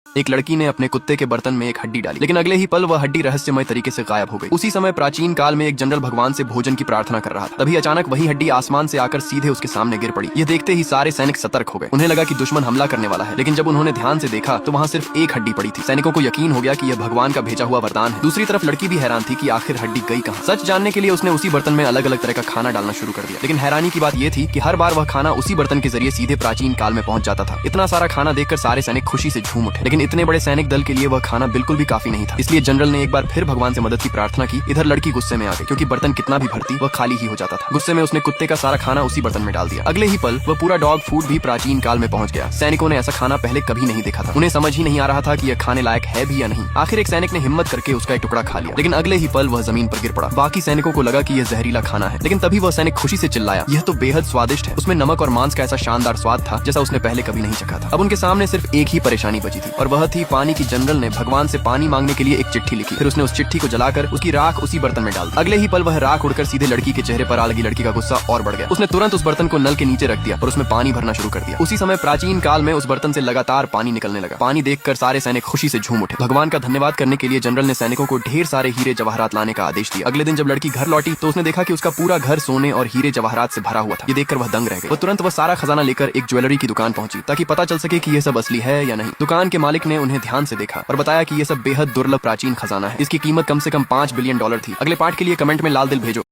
एक लड़की ने अपने कुत्ते के बर्तन में एक हड्डी डाली, लेकिन अगले ही पल वह हड्डी रहस्यमय तरीके से गायब हो गई। उसी समय प्राचीन काल में एक जनरल भगवान से भोजन की प्रार्थना कर रहा था। तभी अचानक वही हड्डी आसमान से आकर सीधे उसके सामने गिर पड़ी। यह देखते ही सारे सैनिक सतर्क हो गए। उन्हें लगा कि दुश्मन हमला करने वाला है, लेकिन जब उन्होंने ध्यान से देखा तो वहाँ सिर्फ एक हड्डी पड़ी थी। सैनिकों को यकीन हो गया कि यह भगवान का भेजा हुआ वरदान है। दूसरी तरफ लड़की भी हैरान थी कि आखिर हड्डी गई कहाँ। सच जानने के लिए उसने उसी बर्तन में अलग अलग तरह का खाना डालना शुरू कर दिया, लेकिन हैरानी की बात यह थी कि हर बार वह खाना उसी बर्तन के जरिए सीधे प्राचीन काल में पहुंच जाता था। इतना सारा खाना देखकर सारे सैनिक खुशी से झूम उठे, लेकिन इतने बड़े सैनिक दल के लिए वह खाना बिल्कुल भी काफी नहीं था। इसलिए जनरल ने एक बार फिर भगवान से मदद की प्रार्थना की। इधर लड़की गुस्से में आ गई, क्योंकि बर्तन कितना भी भरती वह खाली ही हो जाता था। गुस्से में उसने कुत्ते का सारा खाना उसी बर्तन में डाल दिया। अगले ही पल वह पूरा डॉग फूड भी प्राचीन काल में पहुंच गया। सैनिकों ने ऐसा खाना पहले कभी नहीं देखा था। उन्हें समझ ही नहीं आ रहा था कि यह खाने लायक है भी या नहीं। आखिर एक सैनिक ने हिम्मत करके उसका एक टुकड़ा खा लिया, लेकिन अगले ही पल वह जमीन पर गिर पड़ा। बाकी सैनिकों को लगा कि यह जहरीला खाना है, लेकिन तभी वह सैनिक खुशी से चिल्लाया, यह तो बेहद स्वादिष्ट है। उसमें नमक और मांस का ऐसा शानदार स्वाद था जैसा उसने पहले कभी नहीं चखा था। अब उनके सामने सिर्फ एक ही परेशानी बची थी, और वह थी पानी की। जनरल ने भगवान से पानी मांगने के लिए एक चिट्ठी लिखी। फिर उसने उस चिट्ठी को जलाकर उसकी राख उसी बर्तन में डाल दी। अगले ही पल वह राख उड़कर सीधे लड़की के चेहरे पर आ लगी। लड़की का गुस्सा और बढ़ गया। उसने तुरंत उस बर्तन को नल के नीचे रख दिया और उसमें पानी भरना शुरू कर दिया। उसी समय प्राचीन काल में उस बर्तन से लगातार पानी निकलने लगा। पानी देखकर सारे सैनिक खुशी से झूम उठे। भगवान का धन्यवाद करने के लिए जनरल ने सैनिकों को ढेर सारे हीरे जवाहरात लाने का आदेश दिया। अगले दिन जब लड़की घर लौटी तो उसने देखा कि उसका पूरा घर सोने और हीरे जवाहरात से भरा हुआ था। ये देखकर वह दंग रह गई। तुरंत वह सारा खजाना लेकर एक ज्वेलरी की दुकान पहुंची, ताकि पता चल सके कि यह सब असली है या नहीं। दुकान के मालिक ने उन्हें ध्यान से देखा और बताया कि यह सब बेहद दुर्लभ प्राचीन खजाना है। इसकी कीमत कम से कम $5 बिलियन थी। अगले पार्ट के लिए कमेंट में लाल दिल भेजो।